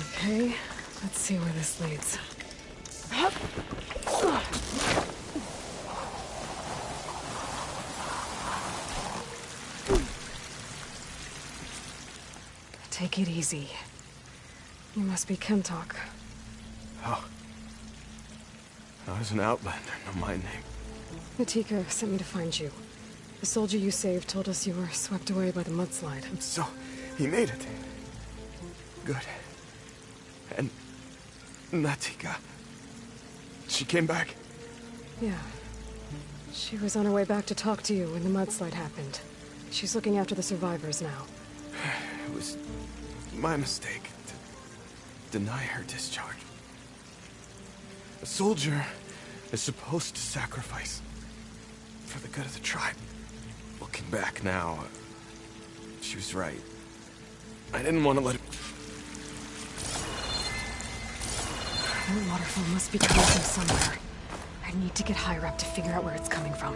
Okay, let's see where this leads. Take it easy. You must be Kentok. Oh. I was an outlander, no my name. Natika sent me to find you. The soldier you saved told us you were swept away by the mudslide. So, he made it. Good. And Natika, she came back? Yeah. She was on her way back to talk to you when the mudslide happened. She's looking after the survivors now. It was my mistake to deny her discharge. A soldier is supposed to sacrifice for the good of the tribe. Looking back now, she was right. I didn't want to let it... That waterfall must be coming from somewhere. I need to get higher up to figure out where it's coming from.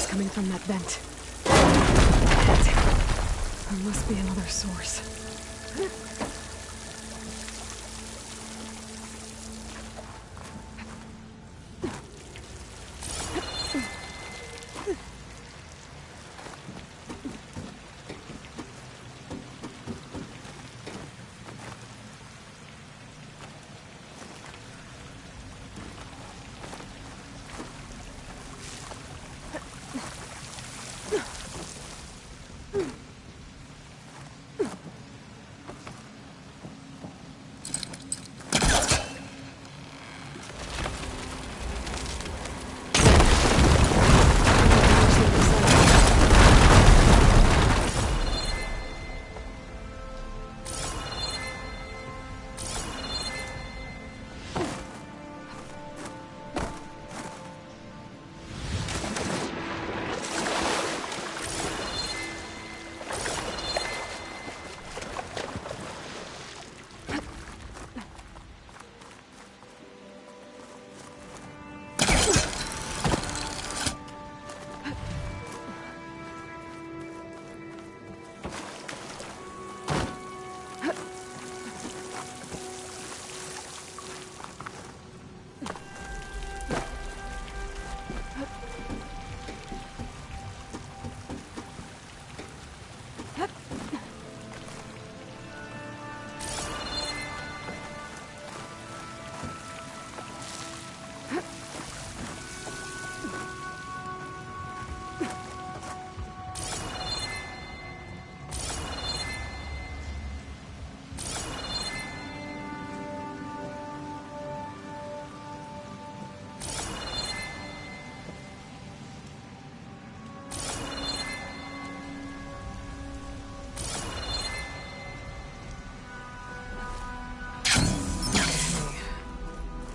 Coming from that vent. There must be another source.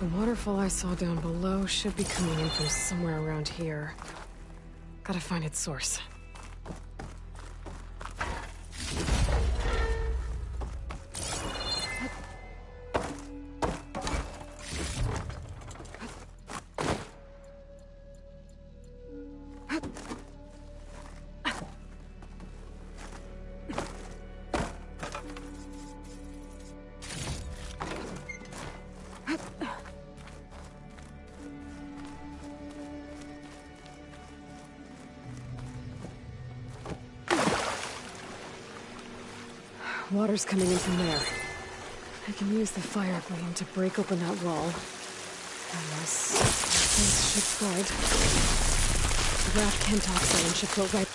The waterfall I saw down below should be coming in from somewhere around here. Gotta find its source. Water's coming in from there. I can use the fire gleam to break open that wall. Unless things should slide. The raft Kentok zone should float right.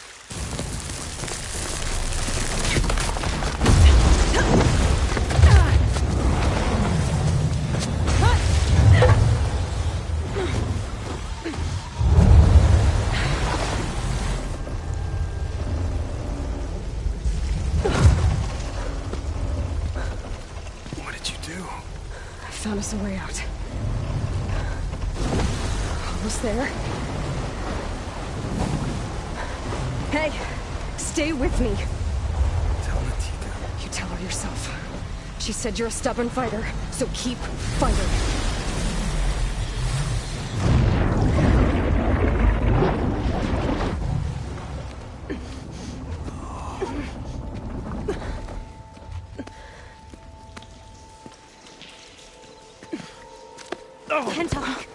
found us a way out. Almost there. Hey! Stay with me! Tell Natita. You tell her yourself. She said you're a stubborn fighter, so keep fighting. Kentok!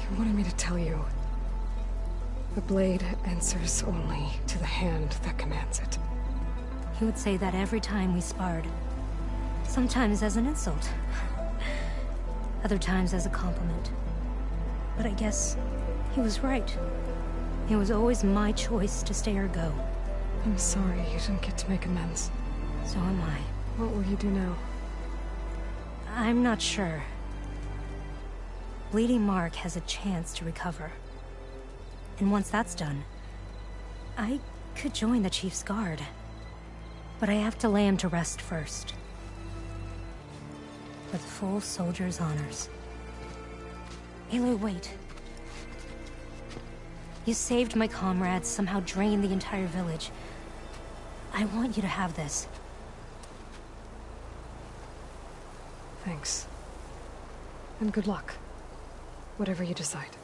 You wanted me to tell you. The blade answers only to the hand that commands it. He would say that every time we sparred. Sometimes as an insult. Other times as a compliment. But I guess he was right. It was always my choice to stay or go. I'm sorry you didn't get to make amends. So am I. What will you do now? I'm not sure. Bleeding Mark has a chance to recover. And once that's done, I could join the Chief's Guard. But I have to lay him to rest first. With full soldier's honors. Aloy, wait. You saved my comrades, somehow drained the entire village. I want you to have this. Thanks. And good luck. Whatever you decide.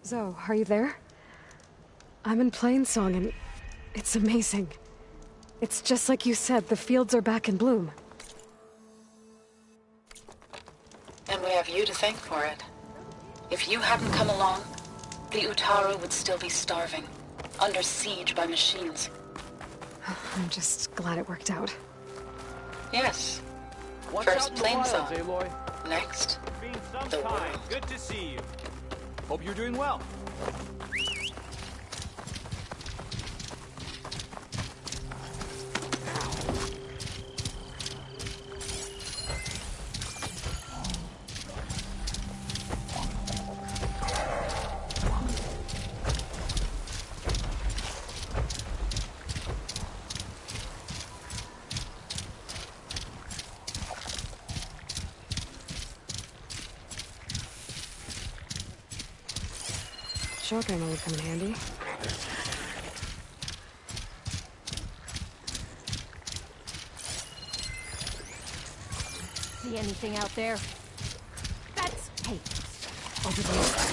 Zoe, are you there? I'm in Plainsong and it's amazing. It's just like you said, the fields are back in bloom. And we have you to thank for it. If you hadn't come along, the Utaru would still be starving, under siege by machines. I'm just glad it worked out. Yes. What's First out in the wilds, Plainsong. Aloy? Next, Been some the time. world. Good to see you. Hope you're doing well. Shotgun would come in handy. See anything out there? That's hey. Over there.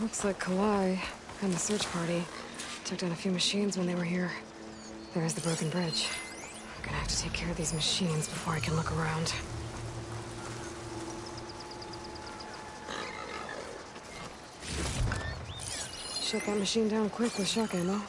Looks like Kawhi and the search party took down a few machines when they were here. There's the broken bridge. I'm gonna have to take care of these machines before I can look around. Shut that machine down quick with shock ammo.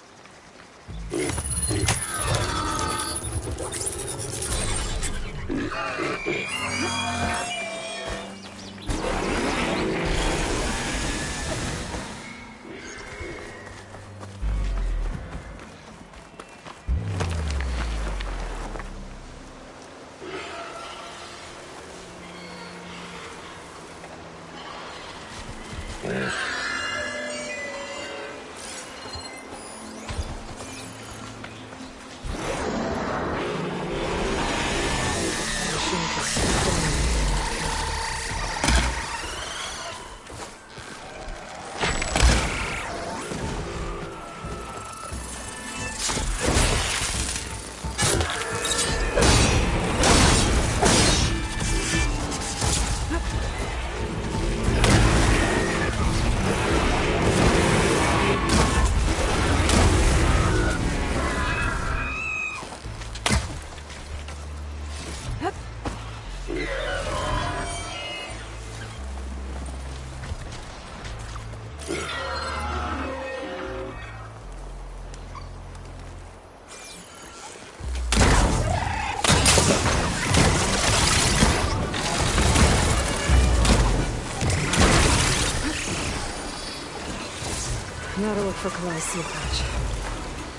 Now to look for Kalai's seed patch.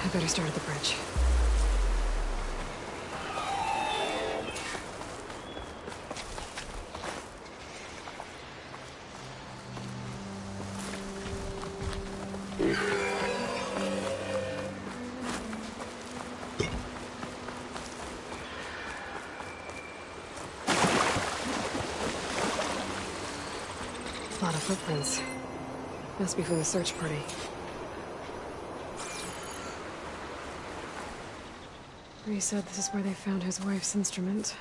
I better start at the bridge. A lot of footprints. Must be from the search party. Rhys said this is where they found his wife's instrument.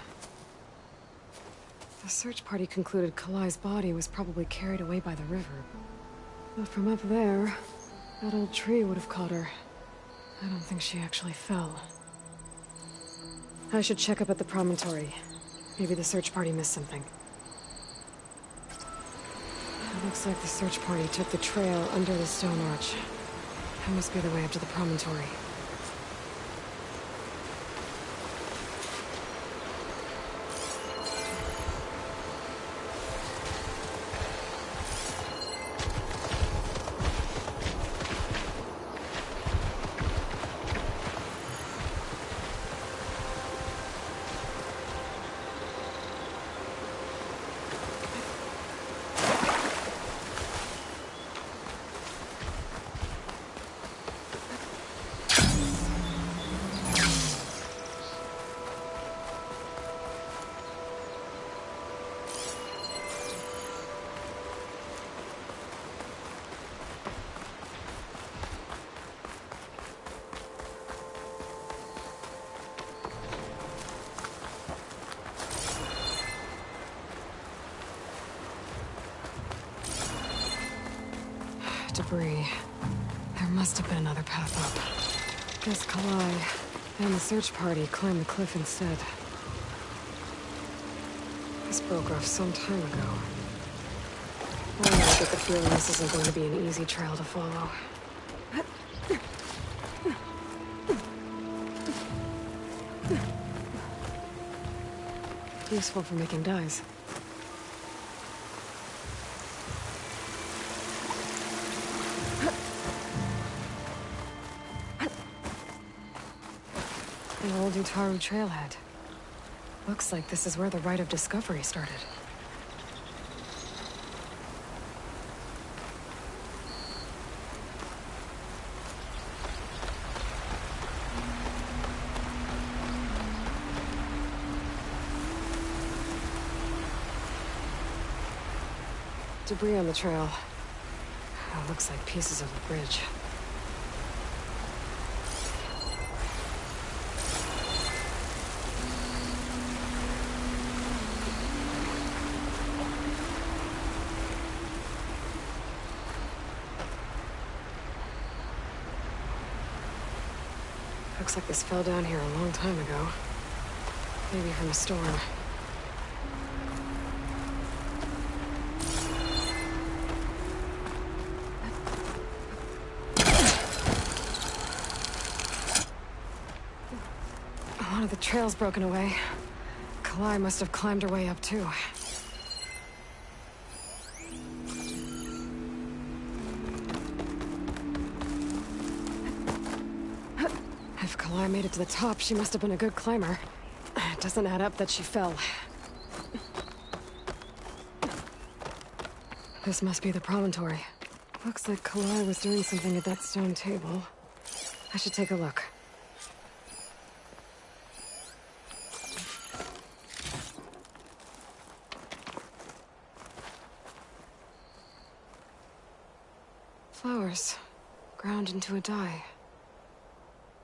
The search party concluded Kalai's body was probably carried away by the river. But from up there, that old tree would have caught her. I don't think she actually fell. I should check up at the promontory. Maybe the search party missed something. It looks like the search party took the trail under the stone arch. That must be the way up to the promontory. Debris. There must have been another path up. Guess Kalai and the search party climbed the cliff instead. This broke off some time ago. I get the feeling this isn't going to be an easy trail to follow. Useful for making dyes. An old Utaru trailhead. Looks like this is where the Rite of Discovery started. Debris on the trail. Oh, looks like pieces of a bridge. Looks like this fell down here a long time ago. Maybe from a storm. One of the trail's broken away. Kalai must have climbed her way up too. If Kalai made it to the top, she must have been a good climber. It doesn't add up that she fell. This must be the promontory. Looks like Kalai was doing something at that stone table. I should take a look. Flowers, ground into a dye.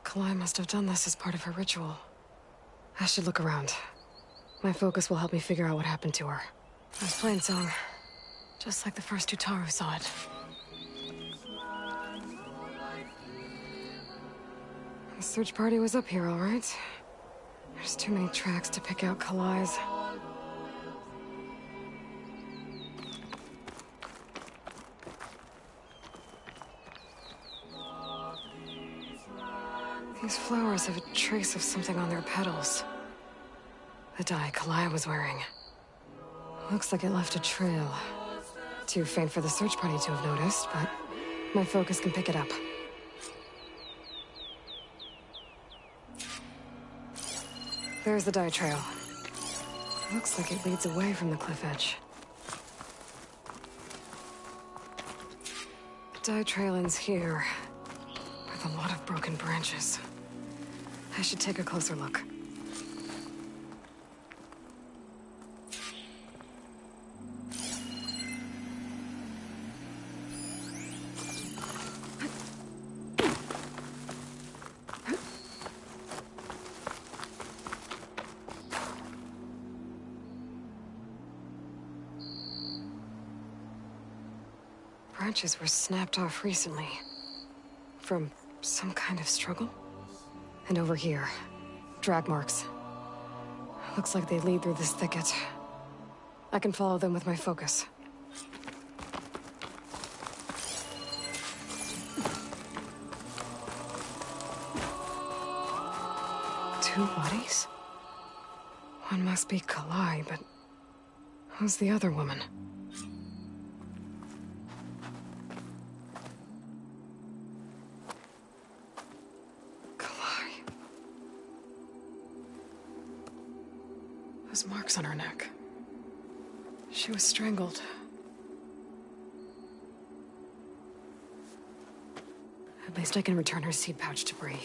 Kalai must have done this as part of her ritual. I should look around. My focus will help me figure out what happened to her. I was playing song, just like the first Utaru saw it. The search party was up here, all right. There's too many tracks to pick out Kalai's. These flowers have a trace of something on their petals. The dye Kalai was wearing. Looks like it left a trail. Too faint for the search party to have noticed, but my focus can pick it up. There's the dye trail. Looks like it leads away from the cliff edge. The dye trail ends here, with a lot of broken branches. I should take a closer look. Branches were snapped off recently. From some kind of struggle? And over here, drag marks. Looks like they lead through this thicket. I can follow them with my focus. Two bodies? One must be Kalai, but who's the other woman? Marks on her neck. She was strangled. At least I can return her seed pouch to Bree.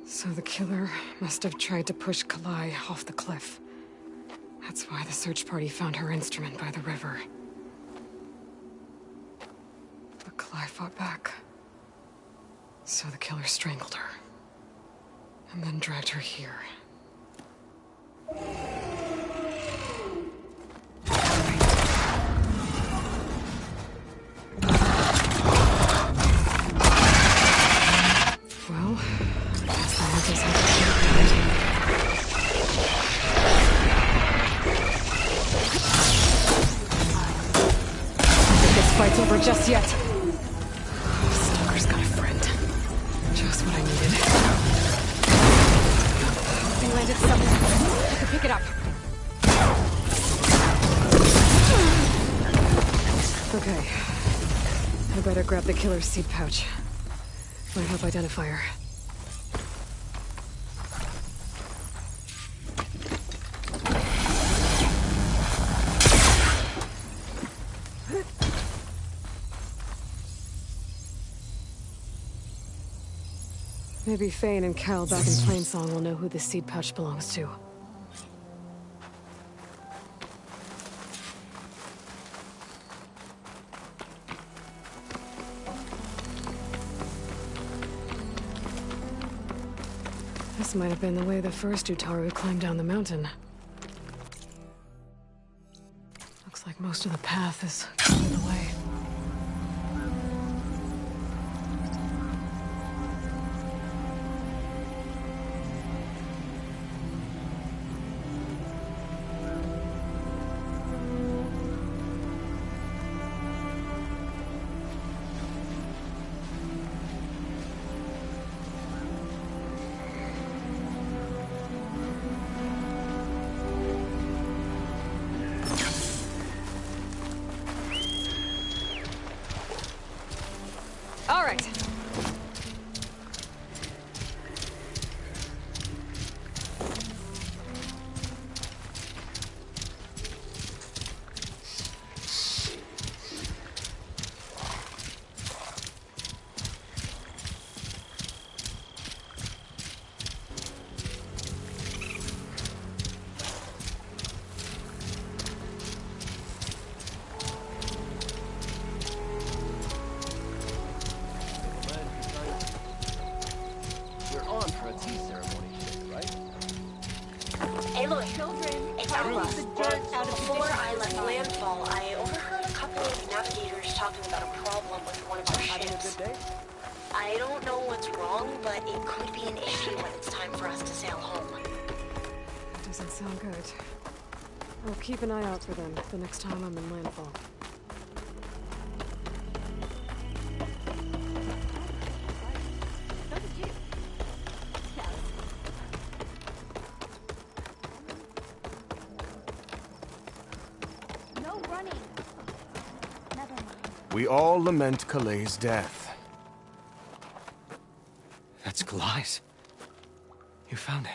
So the killer must have tried to push Kalai off the cliff. That's why the search party found her instrument by the river. But Kalai fought back. So the killer strangled her. And then dragged her here. Well, I guess the answer's how to I don't think this fight's over just yet. Stalker's got a friend. Just what I needed. Landed somewhere. I can pick it up. Okay. I better grab the killer's seed pouch. Might help identify her. Maybe Fane and Cal back in Plainsong will know who this seed pouch belongs to. This might have been the way the first Utaru climbed down the mountain. Looks like most of the path is cleared away. All right. Before I left landfall, I overheard a couple of navigators talking about a problem with one of our ships. I don't know what's wrong, but it could be an issue when it's time for us to sail home. Doesn't sound good. I'll keep an eye out for them the next time I'm in landfall. running. Never mind. We all lament Kaleigh's death. That's Kalai's. You found it.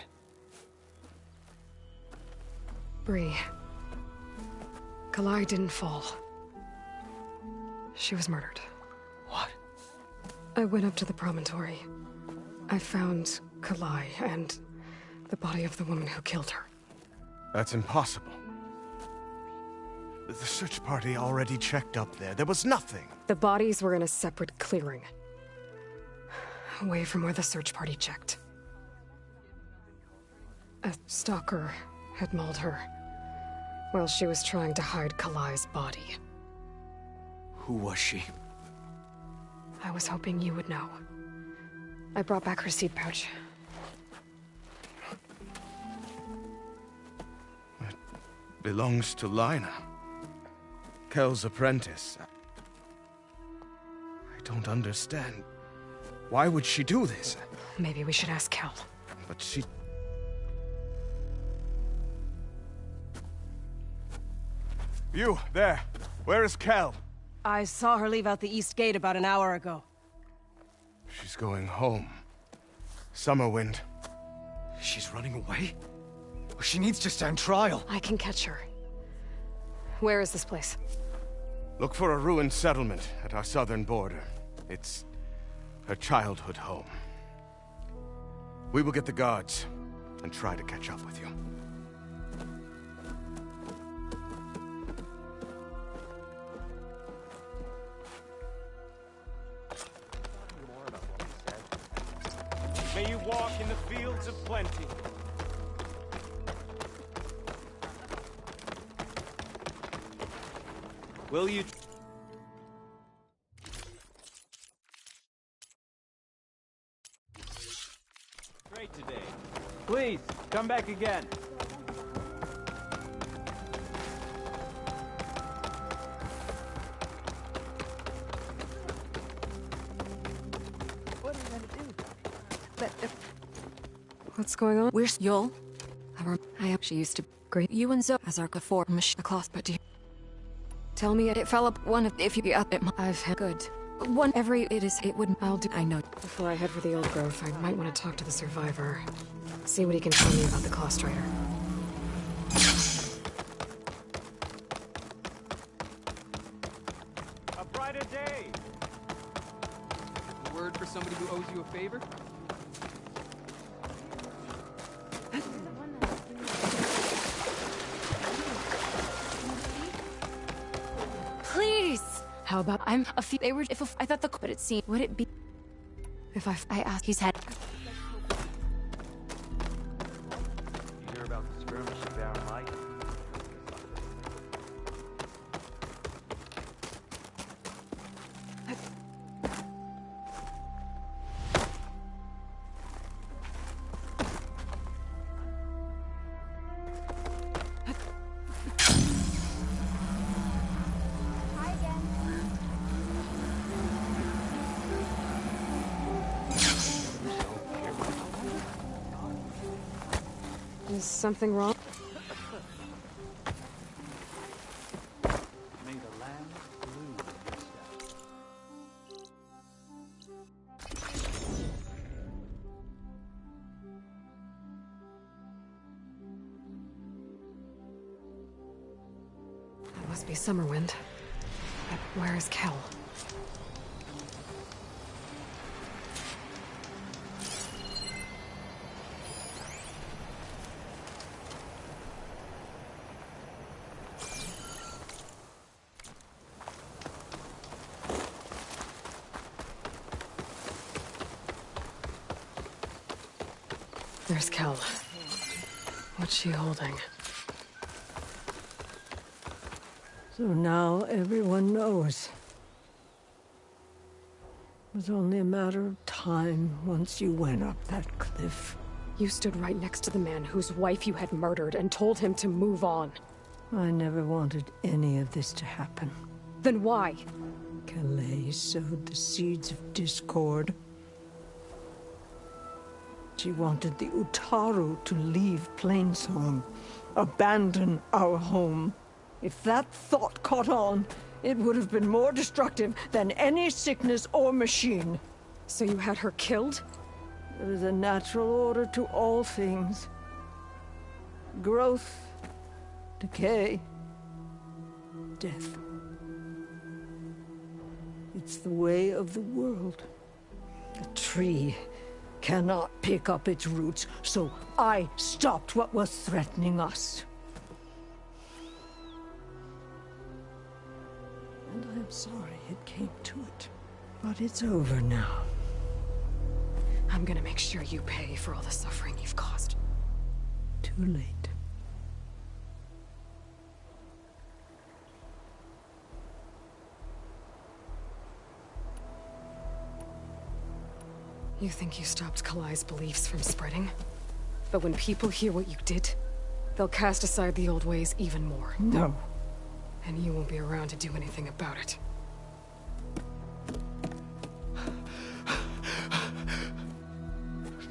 Bree. Kalaigh didn't fall. She was murdered. What? I went up to the promontory. I found Kalaigh and the body of the woman who killed her. That's impossible. The search party already checked up there. There was nothing. The bodies were in a separate clearing. Away from where the search party checked. A stalker had mauled her while she was trying to hide Kalai's body. Who was she? I was hoping you would know. I brought back her seed pouch. It belongs to Lina. Kel's apprentice. I don't understand. Why would she do this? Maybe we should ask Kel. But she... You, there. Where is Kel? I saw her leave out the east gate about an hour ago. She's going home. Summerwind. She's running away? She needs to stand trial. I can catch her. Where is this place? Look for a ruined settlement at our southern border. It's her childhood home. We will get the guards and try to catch up with you. May you walk in the fields of plenty. Will you... Great today. Please, come back again. What are you gonna do? What's going on? Where's Yul? She used to Great. you and Zo as our for Mish cloth, but Tell me it fell up one of if you got it. I've had good. One every it wouldn't. I'll do. I know. Before I head for the old growth, I might want to talk to the survivor. See what he can tell me about the Claw Strider. A brighter day. A word for somebody who owes you a favor? Please. How about I'm a few. They were. If I thought the. But it seemed. Would it be? if I asked. He's had. You hear about the skirmish at Barren Light? Hi again. Is something wrong? May the land bloom in your steps. That must be Summerwind. But where is Kel? There's Kel. What's she holding? So now everyone knows. It was only a matter of time once you went up that cliff. You stood right next to the man whose wife you had murdered and told him to move on. I never wanted any of this to happen. Then why? Kalaigh sowed the seeds of discord. She wanted the Utaru to leave Plainsong, abandon our home. If that thought caught on, it would have been more destructive than any sickness or machine. So you had her killed? There is a natural order to all things. Growth, decay, death. It's the way of the world. A tree cannot pick up its roots, so I stopped what was threatening us. And I'm sorry it came to it. But it's over now. I'm gonna make sure you pay for all the suffering you've caused. Too late. You think you stopped Kalai's beliefs from spreading? But when people hear what you did, they'll cast aside the old ways even more. No. And you won't be around to do anything about it.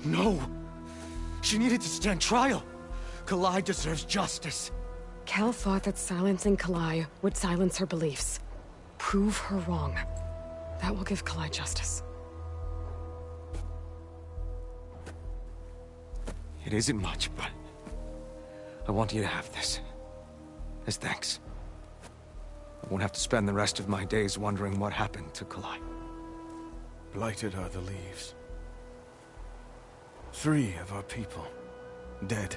No! She needed to stand trial! Kalai deserves justice. Kel thought that silencing Kalai would silence her beliefs. Prove her wrong. That will give Kalai justice. It isn't much, but I want you to have this. As thanks. I won't have to spend the rest of my days wondering what happened to Kalai. Blighted are the leaves. 3 of our people, dead.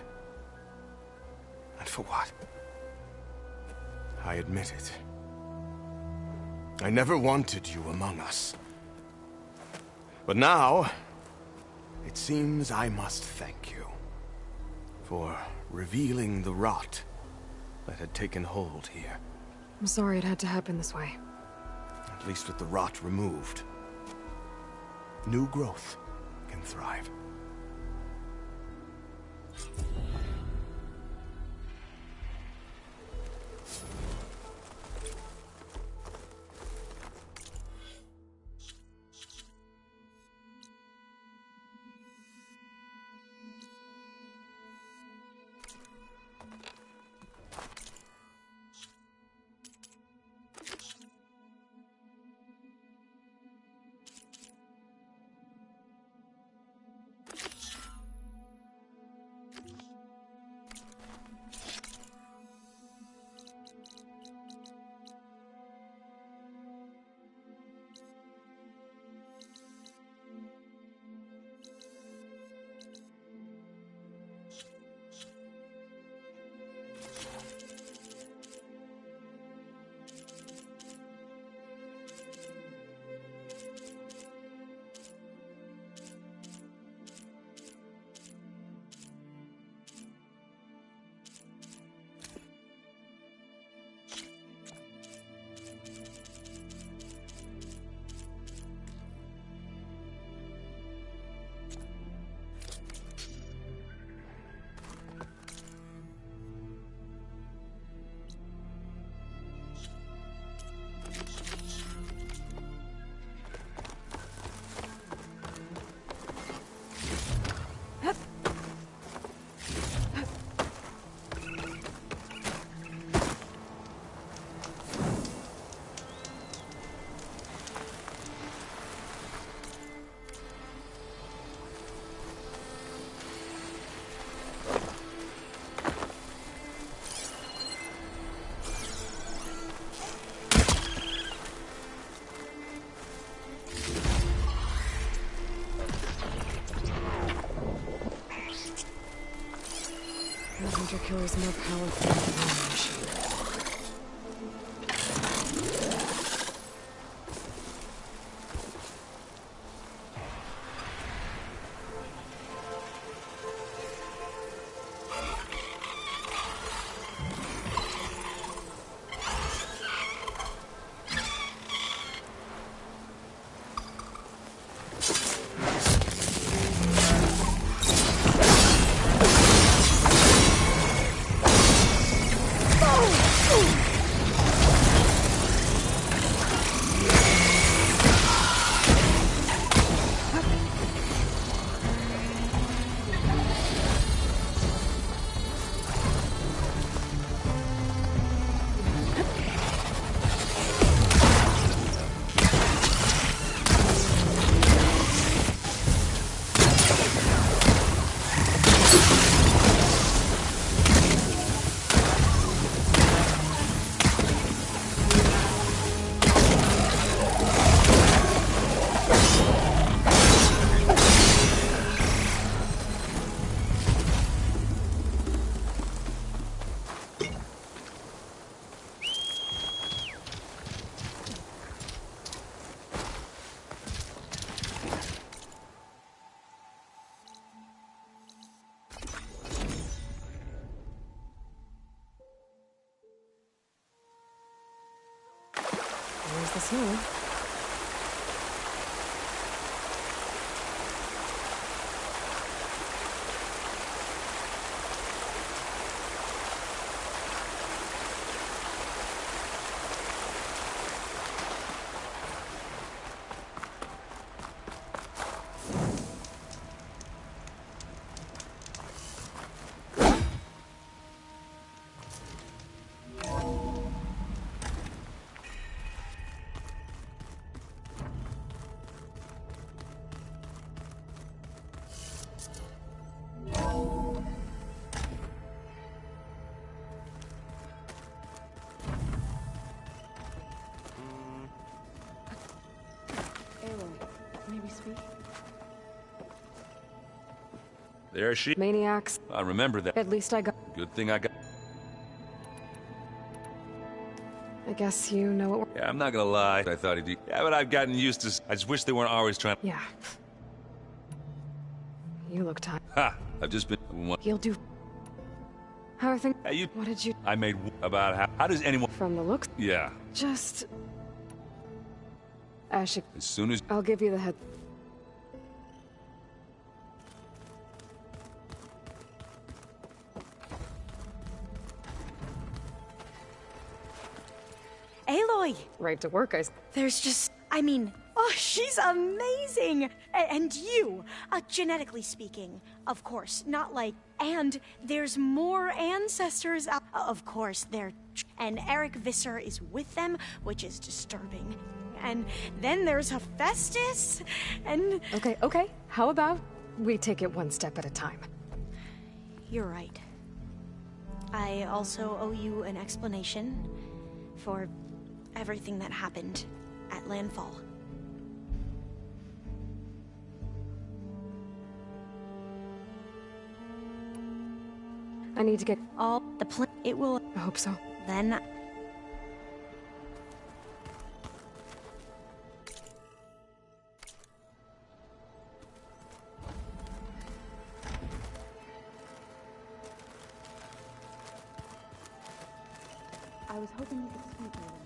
And for what? I admit it. I never wanted you among us. But now, it seems I must thank you for revealing the rot that had taken hold here. I'm sorry it had to happen this way. At least with the rot removed, new growth can thrive. Hunter Killer's more powerful than the War Machine. There's the snow. Maybe speak? There she. Maniacs. I remember that. At least I got... Good thing I got. I guess you know what we're... Yeah, I'm not gonna lie. I thought he'd. Yeah, but I've gotten used to. I just wish they weren't always trying. Yeah. You look tired. Ha! I've just been. You'll do... How are things... You. What did you... I made about how does anyone... From the looks... Yeah. Just... Ashik... As soon as... I'll give you the head... Aloy! Right to work, There's just... I mean... Oh, she's amazing! And you, genetically speaking, of course, not like... And there's more ancestors out... Of course, they're... And Eric Visser is with them, which is disturbing. And then there's Hephaestus, and... Okay. How about we take it one step at a time? You're right. I also owe you an explanation for everything that happened at Landfall. I need to get... All the plan... It will... I hope so. Then... I was hoping you could speak a little.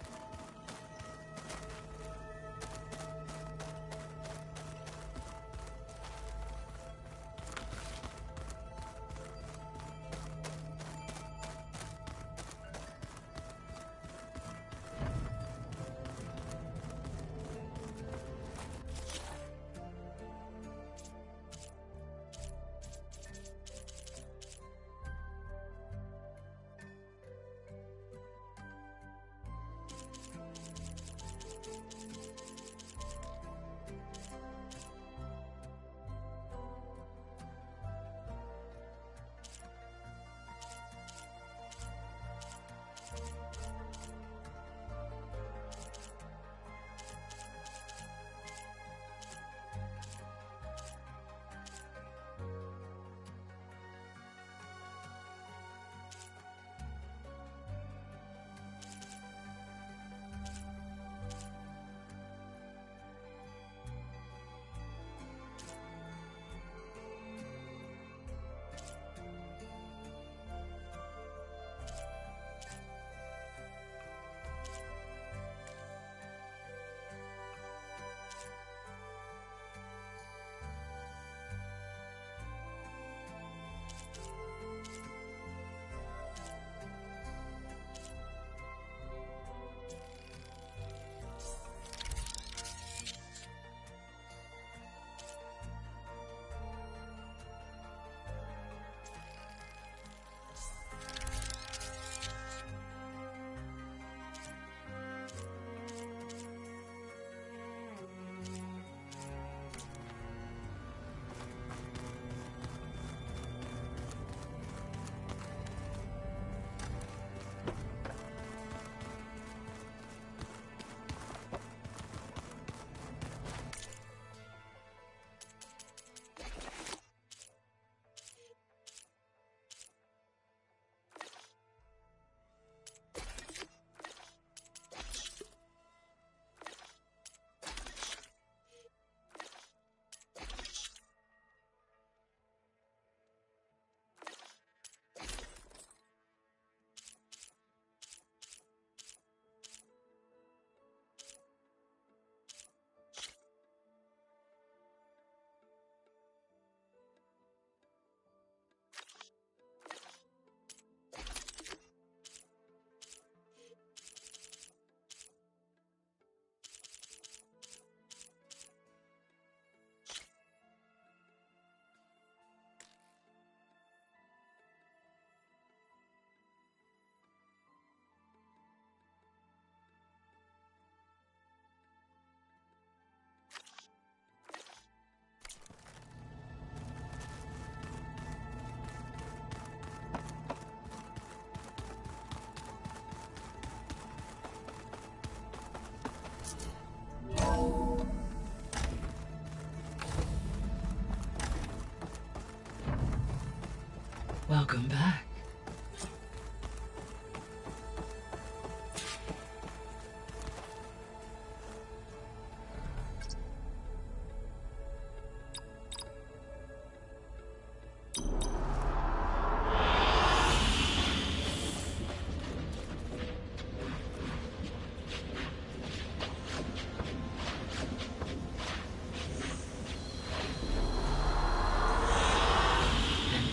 Welcome back.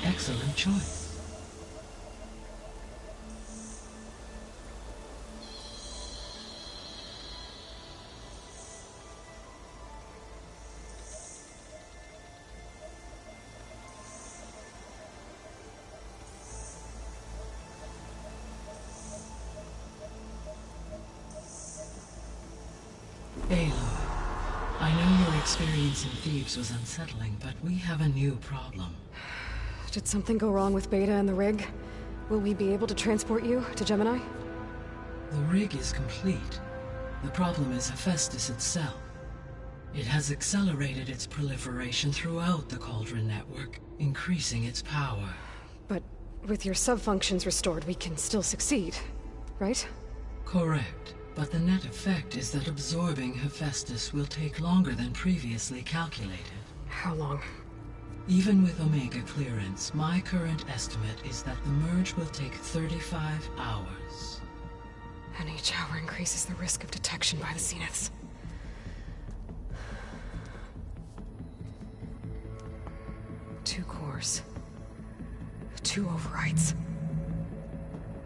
Excellent choice. Aloy, I know your experience in Thebes was unsettling, but we have a new problem. Did something go wrong with Beta and the rig? Will we be able to transport you to Gemini? The rig is complete. The problem is Hephaestus itself. It has accelerated its proliferation throughout the Cauldron network, increasing its power. But with your sub-functions restored, we can still succeed, right? Correct. But the net effect is that absorbing Hephaestus will take longer than previously calculated. How long? Even with Omega clearance, my current estimate is that the merge will take 35 hours. And each hour increases the risk of detection by the Zeniths. Two cores. Two overrides.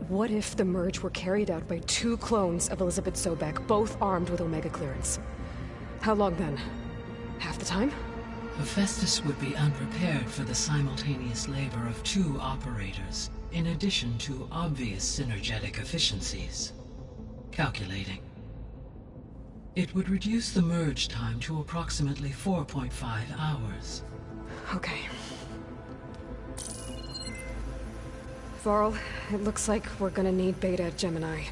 What if the merge were carried out by two clones of Elizabeth Sobek, both armed with Omega clearance? How long then? Half the time? Hephaestus would be unprepared for the simultaneous labor of two operators, in addition to obvious synergetic efficiencies. Calculating. It would reduce the merge time to approximately 4.5 hours. Okay. Varl, it looks like we're gonna need Beta at Gemini.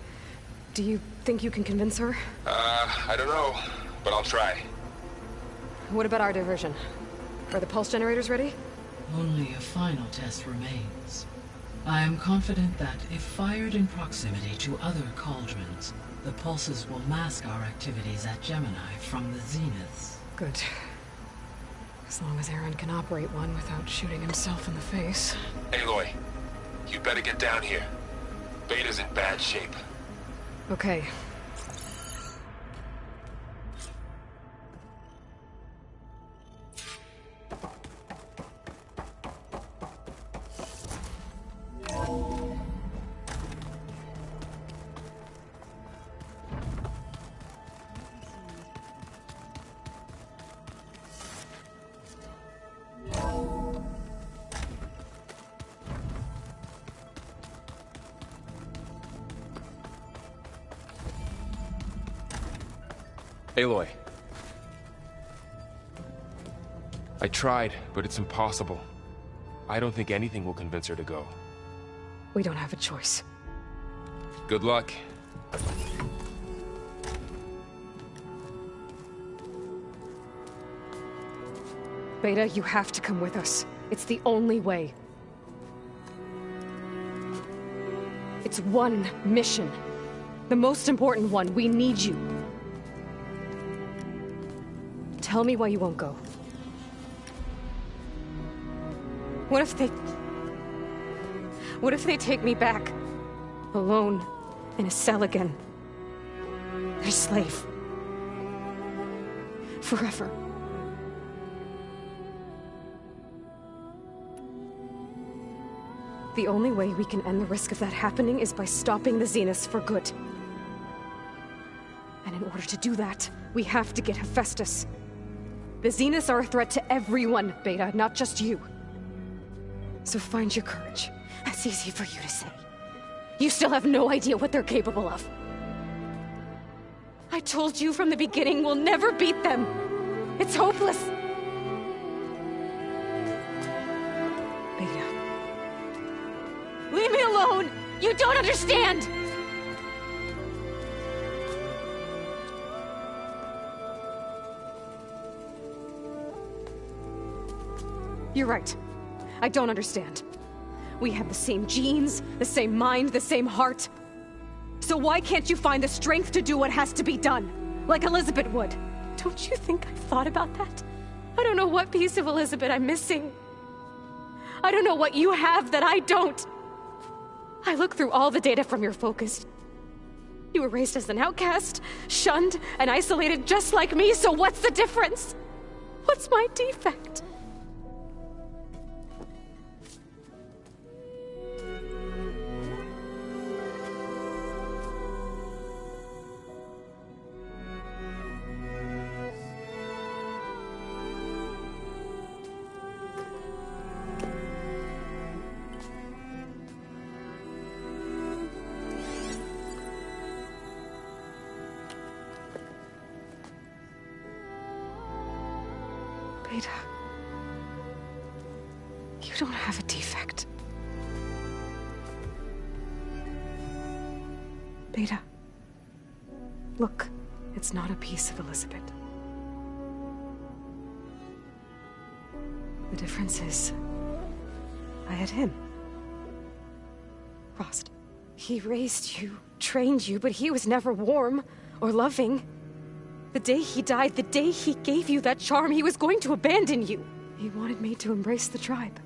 Do you think you can convince her? I don't know, but I'll try. What about our diversion? Are the pulse generators ready? Only a final test remains. I am confident that if fired in proximity to other cauldrons, the pulses will mask our activities at Gemini from the Zeniths. Good. As long as Aaron can operate one without shooting himself in the face. Aloy, you better get down here. Beta's in bad shape. Okay. Aloy. I tried, but it's impossible. I don't think anything will convince her to go. We don't have a choice. Good luck. Beta, you have to come with us. It's the only way. It's one mission. The most important one. We need you. Tell me why you won't go. What if they take me back? Alone, in a cell again. Their slave. Forever. The only way we can end the risk of that happening is by stopping the Zeniths for good. And in order to do that, we have to get Hephaestus. The Zeniths are a threat to everyone, Beta, not just you. So find your courage. That's easy for you to say. You still have no idea what they're capable of. I told you from the beginning we'll never beat them. It's hopeless. Beta. Leave me alone! You don't understand! You're right. I don't understand. We have the same genes, the same mind, the same heart. So why can't you find the strength to do what has to be done? Like Elizabeth would. Don't you think I've thought about that? I don't know what piece of Elizabeth I'm missing. I don't know what you have that I don't. I look through all the data from your focus. You were raised as an outcast, shunned, and isolated just like me, so what's the difference? What's my defect? Beta, you don't have a defect. Beta, look, it's not a piece of Elizabeth. The difference is, I had him. Rost. He raised you, trained you, but he was never warm or loving. The day he died, the day he gave you that charm, he was going to abandon you. He wanted me to embrace the tribe.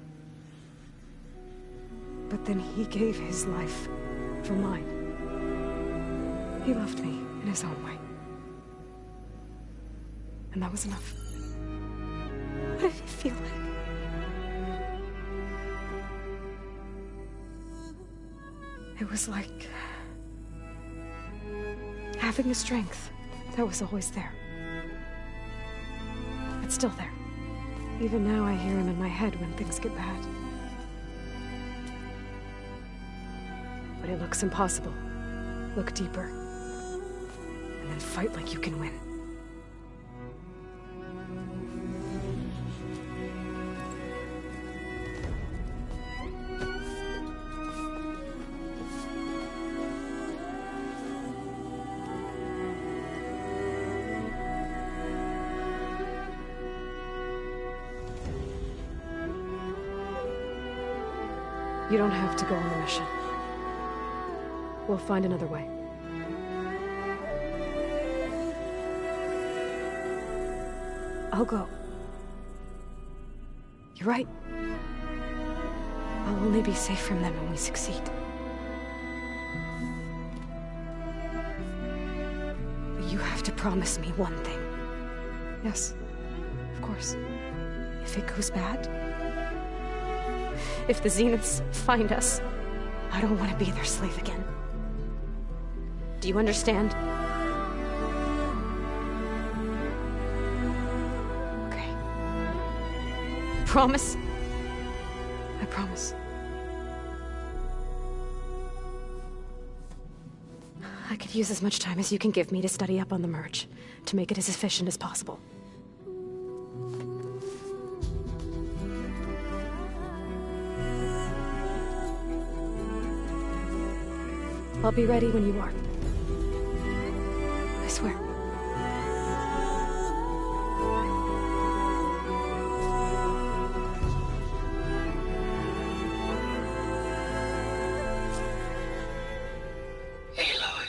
But then he gave his life for mine. He loved me in his own way. And that was enough. What did it feel like? It was like having the strength that was always there. It's still there. Even now I hear him in my head when things get bad. But it looks impossible. Look deeper. And then fight like you can win. You don't have to go on the mission. We'll find another way. I'll go. You're right. I'll only be safe from them when we succeed. But you have to promise me one thing. Yes, of course. If it goes bad, if the Zeniths find us, I don't want to be their slave again. Do you understand? Okay. Promise? I promise. I could use as much time as you can give me to study up on the merge, to make it as efficient as possible. I'll be ready when you are. I swear. Aloy,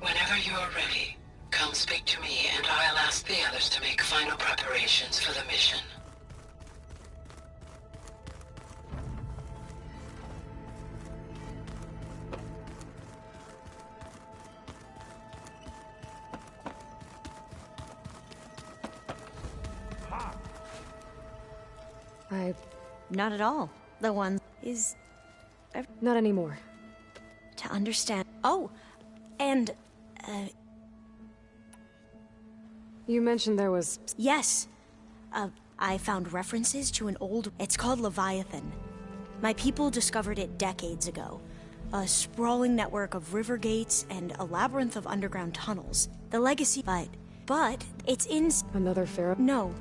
whenever you are ready, come speak to me and I'll ask the others to make final preparations for the mission. Not at all. The one is... Not anymore. To understand... Oh! And... You mentioned there was... Yes. I found references to an old... It's called Leviathan. My people discovered it decades ago. A sprawling network of river gates and a labyrinth of underground tunnels. The legacy... But it's in... Another pharaoh? No.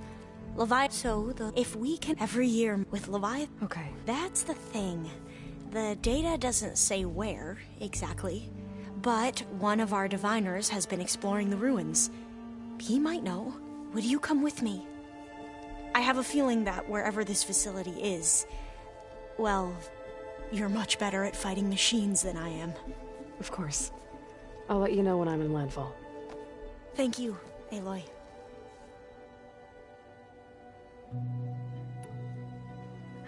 Leviathan. So, if we can every year with Leviathan... Okay. That's the thing. The data doesn't say where, exactly. But one of our diviners has been exploring the ruins. He might know. Would you come with me? I have a feeling that wherever this facility is, Well, you're much better at fighting machines than I am. Of course. I'll let you know when I'm in landfall. Thank you, Aloy.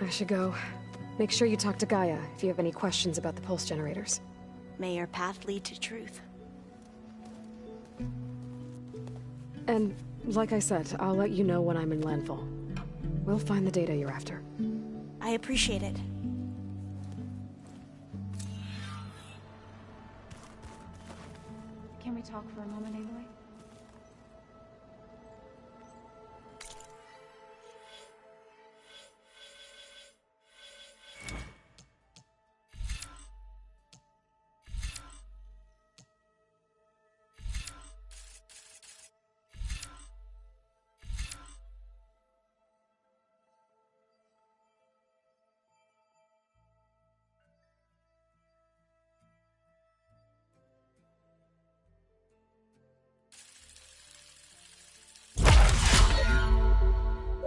I should go. Make sure you talk to Gaia if you have any questions about the pulse generators. May your path lead to truth. And, like I said, I'll let you know when I'm in landfall. We'll find the data you're after. I appreciate it. Can we talk for a moment, Aloy?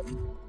you